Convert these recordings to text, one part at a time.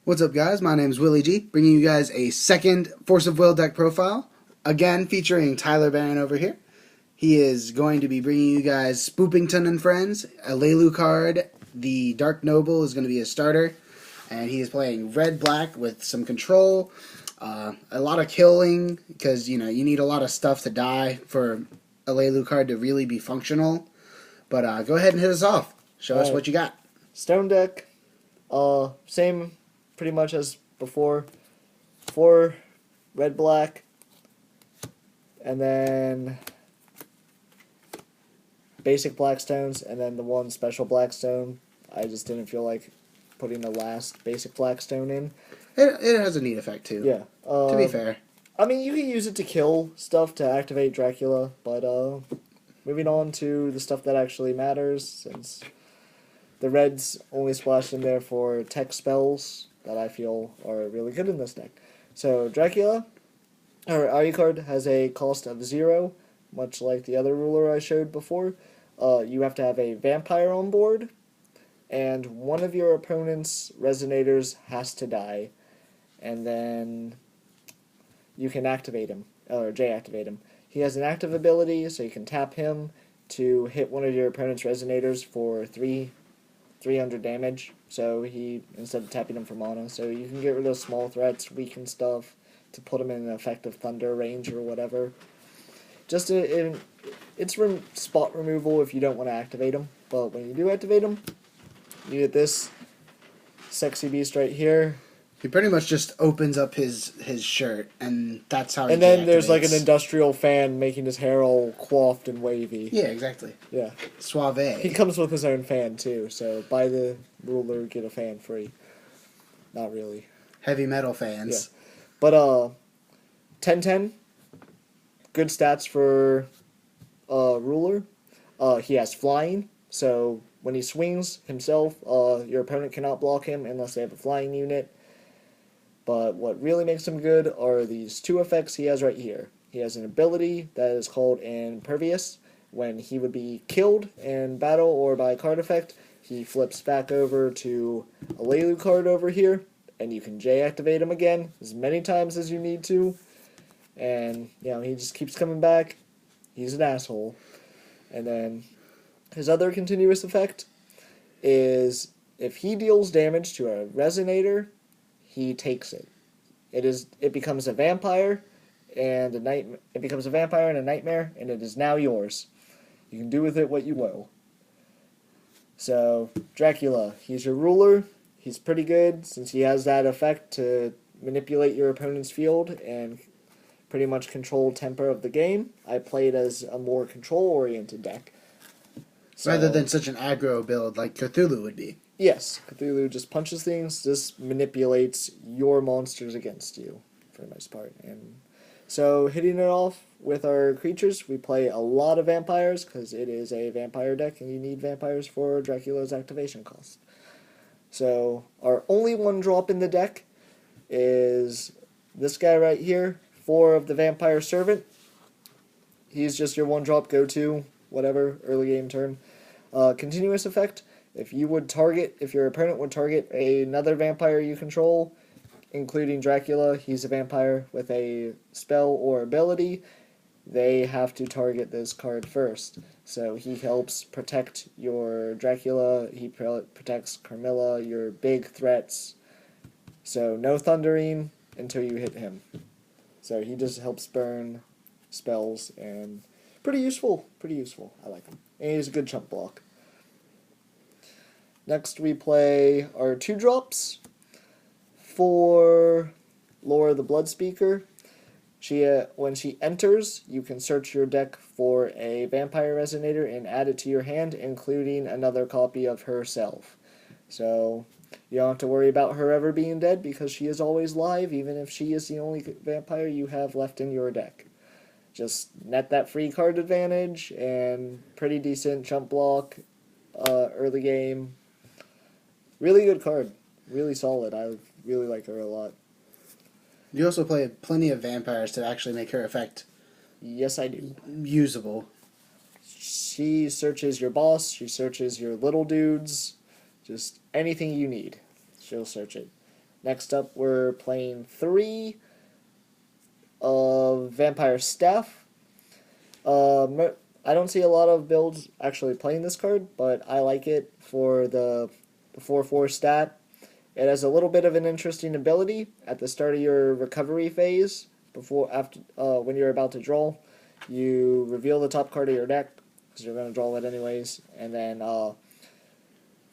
What's up, guys? My name is Willie G, bringing you guys a second Force of Will deck profile. Again, featuring Tyler Barron over here. He is going to be bringing you guys Spoopington and Friends, a Lelu card. The Dark Noble is going to be a starter, and he is playing red-black with some control, a lot of killing, because you need a lot of stuff to die for a Lelu card to really be functional. But go ahead and hit us off. Show us what you got. Stone deck, same pretty much as before. 4 red black, and then basic black stones, and then the one special black stone. I just didn't feel like putting the last basic black stone in. It has a neat effect too. Yeah. To be fair. I mean, you can use it to kill stuff to activate Dracula, but moving on to the stuff that actually matters, since the red's only splashed in there for tech spells that I feel are really good in this deck. So Dracula, our IE card, has a cost of 0, much like the other ruler I showed before. You have to have a vampire on board, and one of your opponent's resonators has to die, and then you can activate him, or J-activate him. He has an active ability, so you can tap him to hit one of your opponent's resonators for 300 damage. So he, instead of tapping him for mana, so you can get rid of small threats, weaken stuff, to put him in an effective thunder range or whatever. Just it's spot removal if you don't want to activate him, but when you do activate him, you get this sexy beast right here. He pretty much just opens up his shirt, and that's how he And then there's like an deactivates. industrial fan making his hair all coiffed and wavy. Yeah, exactly. Yeah. Suave. He comes with his own fan, too, so buy the ruler, get a fan free. Not really. Heavy metal fans. Yeah. But, 10-10, good stats for ruler. He has flying, so when he swings himself, your opponent cannot block him unless they have a flying unit. But what really makes him good are these 2 effects he has right here. He has an ability that is called Impervious. When he would be killed in battle or by a card effect, he flips back over to a Lelu card over here, and you can J-activate him again as many times as you need to. And, he just keeps coming back. He's an asshole. And then his other continuous effect is if he deals damage to a resonator, he takes it. It becomes a vampire and it becomes a vampire and a nightmare, and it is now yours. You can do with it what you will. So, Dracula, he's your ruler. He's pretty good since he has that effect to manipulate your opponent's field and pretty much control tempo of the game. I played as a more control-oriented deck. So, rather than such an aggro build like Cthulhu would be. Yes, Cthulhu just punches things, just manipulates your monsters against you, for the most part. And so, hitting it off with our creatures, we play a lot of vampires, because it is a vampire deck, and you need vampires for Dracula's activation cost. So, our only 1 drop in the deck is this guy right here, 4 of the Vampire Servant. He's just your 1 drop go-to, whatever, early game turn. Continuous effect. If your opponent would target another vampire you control, including Dracula, he's a vampire with a spell or ability, they have to target this card first. So he helps protect your Dracula, he protects Carmilla, your big threats. So no thundering until you hit him. So he just helps burn spells, and pretty useful. I like him. And he's a good chump block. Next we play our 2 drops for Laura the Bloodspeaker. When she enters, you can search your deck for a vampire resonator and add it to your hand, including another copy of herself. So you don't have to worry about her ever being dead, because she is always live, even if she is the only vampire you have left in your deck. Just net that free card advantage, and pretty decent jump block early game. Really good card. Really solid. I really like her a lot. You also play plenty of vampires to actually make her effect Yes, I do. usable. She searches your boss. She searches your little dudes. Just anything you need. She'll search it. Next up, we're playing 3 of Vampire Staff. I don't see a lot of builds actually playing this card, but I like it for the 4/4 stat. It has a little bit of an interesting ability at the start of your recovery phase. When you're about to draw, you reveal the top card of your deck because you're going to draw it anyways, and then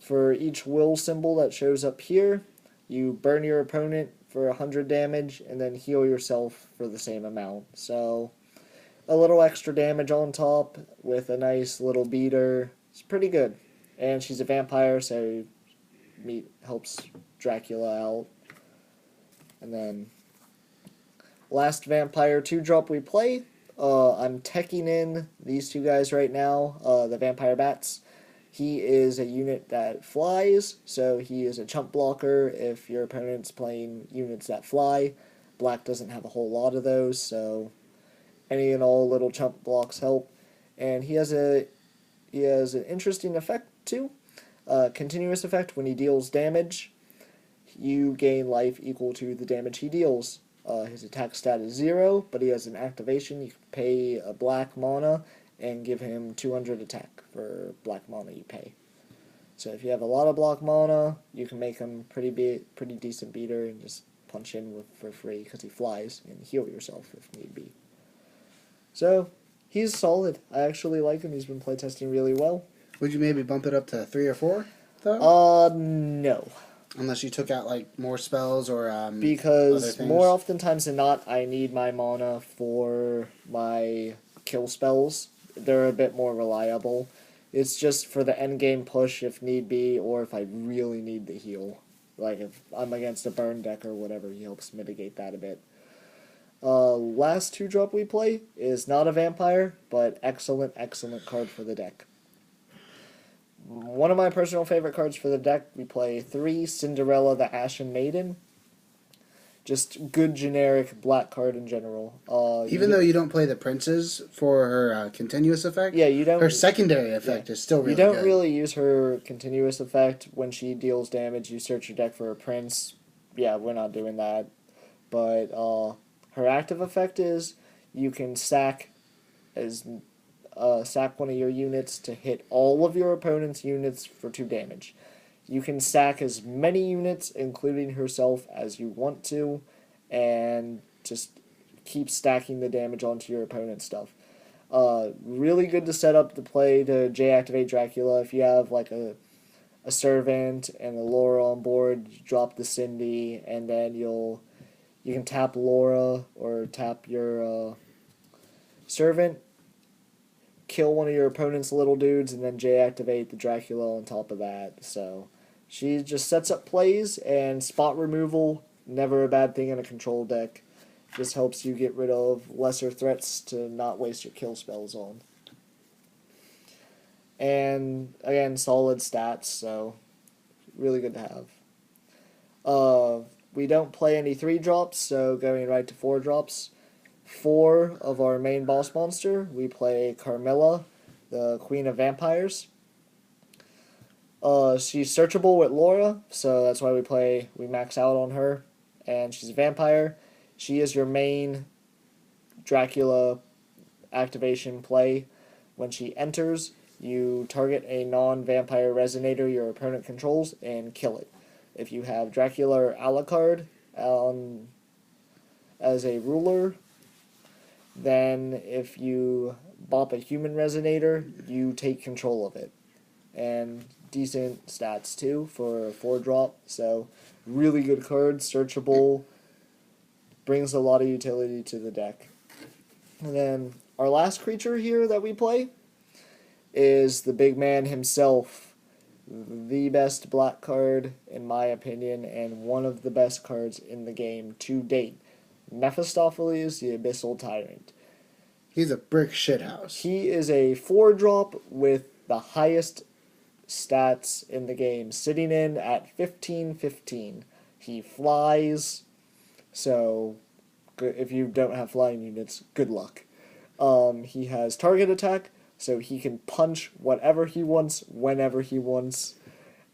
for each will symbol that shows up here, you burn your opponent for 100 damage and then heal yourself for the same amount. So a little extra damage on top with a nice little beater. It's pretty good. And she's a vampire, so helps Dracula out. And then last vampire 2-drop we play. I'm teching in these 2 guys right now, the Vampire Bats. He is a unit that flies, so he is a chump blocker if your opponent's playing units that fly. Black doesn't have a whole lot of those, so any and all little chump blocks help. And he has an interesting effect too. Continuous effect. When he deals damage, you gain life equal to the damage he deals. His attack stat is 0, but he has an activation. You can pay a black mana and give him 200 attack for black mana you pay. So if you have a lot of black mana, you can make him pretty decent beater and just punch in for free because he flies, and heal yourself if need be. So he's solid. I actually like him. He's been playtesting really well. Would you maybe bump it up to 3 or 4, though? No. Unless you took out, like, more spells or, because more oftentimes than not, I need my mana for my kill spells. They're a bit more reliable. It's just for the endgame push if need be, or if I really need the heal. Like, if I'm against a burn deck or whatever, he helps mitigate that a bit. Last 2-drop we play is not a vampire, but excellent card for the deck. One of my personal favorite cards for the deck, we play 3 Cinderella the Ashen Maiden. Just good generic black card in general. Even though you don't play the princes for her continuous effect, yeah, you don't. Her secondary effect is still really good. You don't really use her continuous effect when she deals damage. You search your deck for a prince. Yeah, we're not doing that. But her active effect is you can sack one of your units to hit all of your opponent's units for 2 damage. You can sack as many units, including herself, as you want to, and just keep stacking the damage onto your opponent's stuff. Really good to set up the play to J-activate Dracula. If you have like a servant and a Laura on board, you drop the Cindy, and then you can tap Laura or tap your servant, kill one of your opponent's little dudes, and then J-activate the Dracula on top of that. So she just sets up plays, and spot removal, never a bad thing in a control deck. Just helps you get rid of lesser threats to not waste your kill spells on. And again, solid stats, so really good to have. We don't play any 3-drops, so going right to 4-drops. 4 of our main boss monster, we play Carmilla, the Queen of Vampires. She's searchable with Laura, so that's why we max out on her. And she's a vampire. She is your main Dracula activation play. When she enters, you target a non-vampire resonator your opponent controls and kill it. If you have Dracula or Alucard as a ruler, then if you bop a human resonator, you take control of it. And decent stats too for a 4-drop, so really good card, searchable, brings a lot of utility to the deck. And then our last creature here that we play is the big man himself, the best black card in my opinion, and one of the best cards in the game to date. Mephistopheles, the Abyssal Tyrant. He's a brick shithouse. He is a 4-drop with the highest stats in the game, sitting in at 15/15. He flies, so if you don't have flying units, good luck. He has target attack, so he can punch whatever he wants, whenever he wants,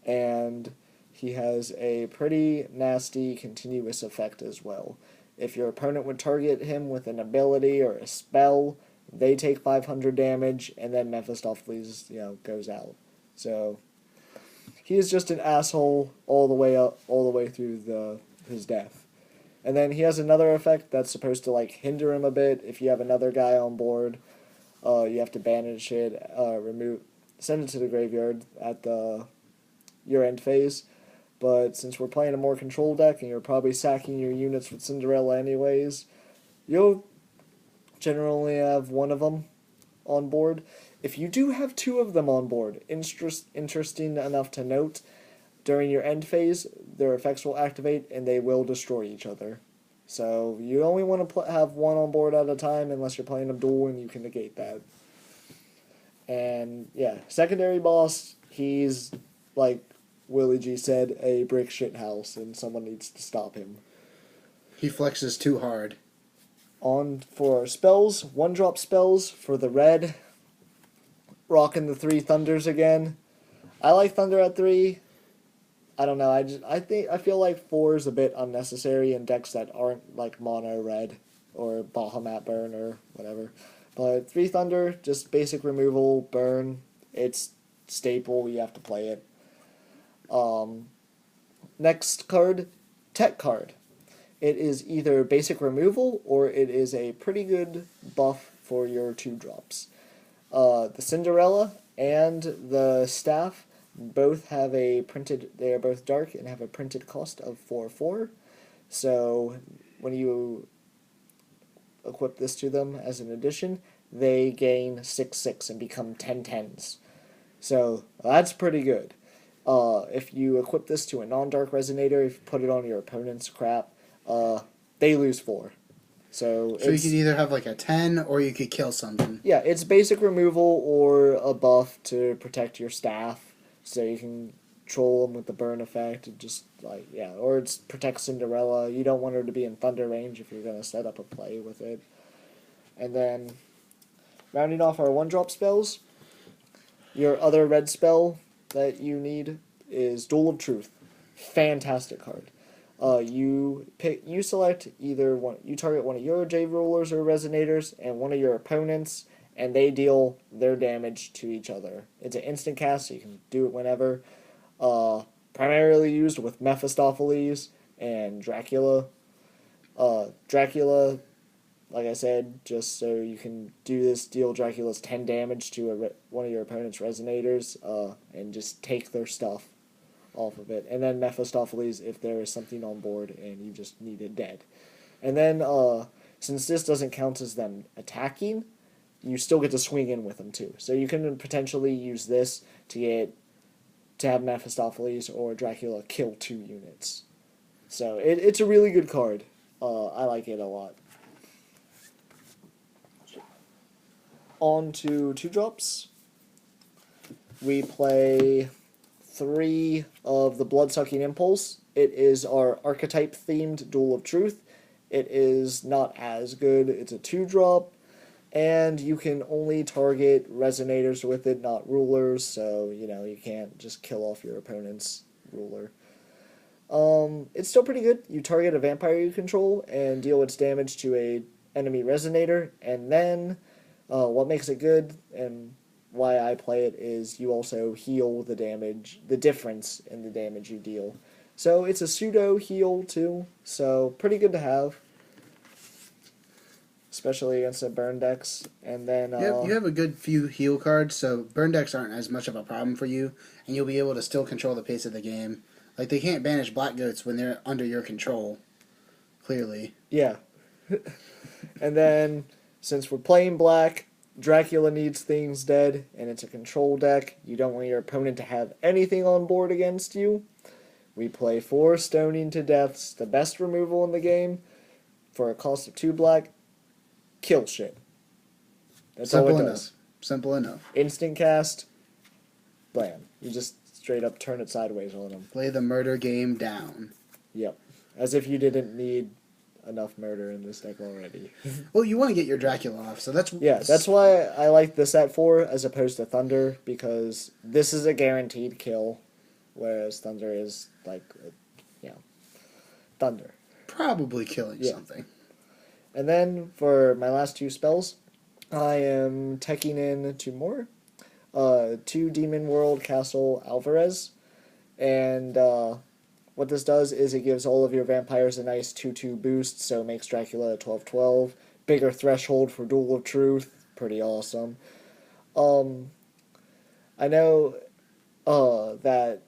and he has a pretty nasty continuous effect as well. If your opponent would target him with an ability or a spell, they take 500 damage, and then Memphis Dolph, goes out. So he is just an asshole all the way up, all the way through his death. And then he has another effect that's supposed to like hinder him a bit. If you have another guy on board, you have to banish it, send it to the graveyard at your end phase. But since we're playing a more control deck and you're probably sacking your units with Cinderella anyways, you'll generally have one of them on board. If you do have two of them on board, interesting enough to note, during your end phase, their effects will activate and they will destroy each other. So you only want to have one on board at a time unless you're playing a duel and you can negate that. And yeah, secondary boss, he's, like Willie G said, a brick shit house and someone needs to stop him. He flexes too hard. On for spells, 1-drop spells for the red. Rocking the 3 Thunders again. I like Thunder at 3. I don't know, I feel like 4 is a bit unnecessary in decks that aren't like mono red or Bahamut burn or whatever. But 3 Thunder, just basic removal, burn. It's staple, you have to play it. Next card, Tech card. It is either basic removal or it is a pretty good buff for your 2-drops. The Cinderella and the Staff both have they are both dark and have a printed cost of 4/4. So when you equip this to them as an addition, they gain 6/6 and become 10/10s. So that's pretty good. If you equip this to a non-dark resonator, if you put it on your opponent's crap, they lose 4. So you could either have like a 10 or you could kill something. Yeah, it's basic removal or a buff to protect your staff, so you can troll them with the burn effect. And just or it's protect Cinderella. You don't want her to be in thunder range if you're gonna set up a play with it. And then rounding off our 1-drop spells, your other red spell that you need is Duel of Truth. Fantastic card. You select either one. You target one of your J rulers or resonators and one of your opponents, and they deal their damage to each other. It's an instant cast, so you can do it whenever. Primarily used with Mephistopheles and Dracula. Dracula, like I said, just so you can do this, deal Dracula's 10 damage to one of your opponent's resonators, and just take their stuff off of it. And then Mephistopheles if there is something on board and you just need it dead. And then, since this doesn't count as them attacking, you still get to swing in with them too. So you can potentially use this to have Mephistopheles or Dracula kill 2 units. So it's a really good card. I like it a lot. On to 2-drops. We play 3 of the Bloodsucking Impulse. It is our archetype-themed Duel of Truth. It is not as good. It's a 2-drop, and you can only target resonators with it, not rulers, so, you can't just kill off your opponent's ruler. It's still pretty good. You target a vampire you control and deal its damage to a enemy resonator, and then what makes it good and why I play it is you also heal the difference in the damage you deal. So it's a pseudo heal too, so pretty good to have, especially against the burn decks. And then you have a good few heal cards, so burn decks aren't as much of a problem for you, and you'll be able to still control the pace of the game. Like, they can't banish black goats when they're under your control, clearly. Yeah. And then, since we're playing black, Dracula needs things dead, and it's a control deck. You don't want your opponent to have anything on board against you. We play 4 Stoning to Deaths, the best removal in the game, for a cost of 2 black. Kill shit. That's all it does. Simple enough. Instant cast, blam. You just straight up turn it sideways on them. Play the murder game down. Yep. As if you didn't need enough murder in this deck already. Well, you want to get your Dracula off, so that's... Yeah, that's why I like this at 4 as opposed to Thunder, because this is a guaranteed kill. whereas thunder is like, thunder. Probably killing something. And then for my last 2 spells, I am teching in 2 more. 2 Demon World Castle Alvarez, and what this does is it gives all of your vampires a nice 2/2 boost, so it makes Dracula a 12/12. Bigger threshold for Duel of Truth, pretty awesome. I know that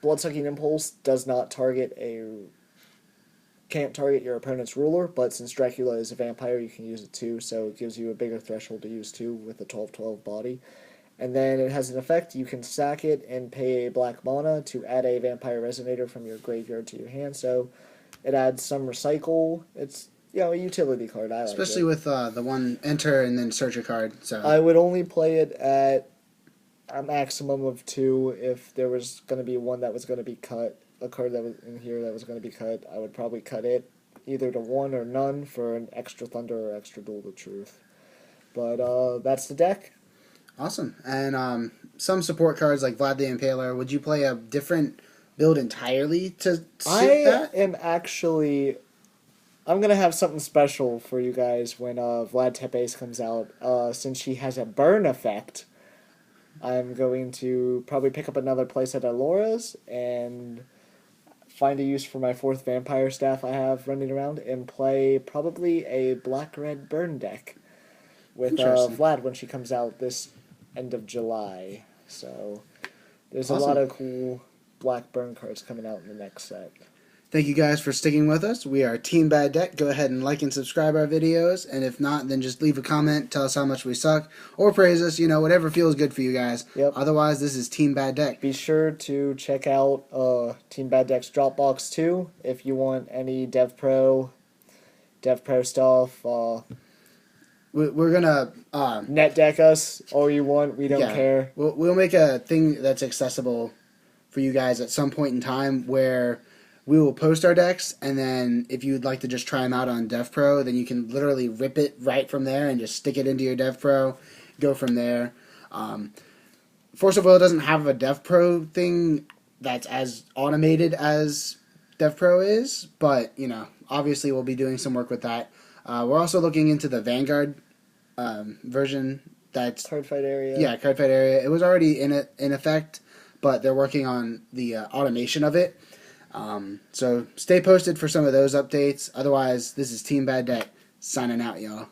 Bloodsucking Impulse does not can't target your opponent's ruler, but since Dracula is a vampire, you can use it too, so it gives you a bigger threshold to use too with a 12/12 body. And then it has an effect, you can sack it and pay a black mana to add a Vampire Resonator from your graveyard to your hand, so it adds some recycle. It's, a utility card. I like Especially it. with the one enter and then search a card. So I would only play it at a maximum of 2 if there was going to be one that was going to be cut. A card that was in here that was going to be cut, I would probably cut it either to 1 or none for an extra Thunder or extra Duel of Truth. But that's the deck. Awesome. And some support cards like Vlad the Impaler. Would you play a different build entirely to suit that? I'm going to have something special for you guys when Vlad Tepes comes out. Since she has a burn effect, I'm going to probably pick up another playset at Laura's and find a use for my 4th vampire staff I have running around and play probably a black-red burn deck with Vlad when she comes out this end of July. So there's a lot of cool black burn cards coming out in the next set. Thank you guys for sticking with us. We are Team Bad Deck. Go ahead and like and subscribe our videos. And if not, then just leave a comment. Tell us how much we suck. Or praise us. Whatever feels good for you guys. Yep. Otherwise, this is Team Bad Deck. Be sure to check out Team Bad Deck's Dropbox too if you want any Dev Pro stuff. We're gonna net deck us all you want. We don't care. We'll make a thing that's accessible for you guys at some point in time where we will post our decks, and then if you'd like to just try them out on DevPro, then you can literally rip it right from there and just stick it into your DevPro, go from there. Force of Will doesn't have a DevPro thing that's as automated as DevPro is, but obviously we'll be doing some work with that. We're also looking into the Vanguard version. That's Card fight area. Yeah, card fight area. It was already in effect, but they're working on the automation of it. So stay posted for some of those updates. Otherwise, this is Team Bad Deck signing out, y'all.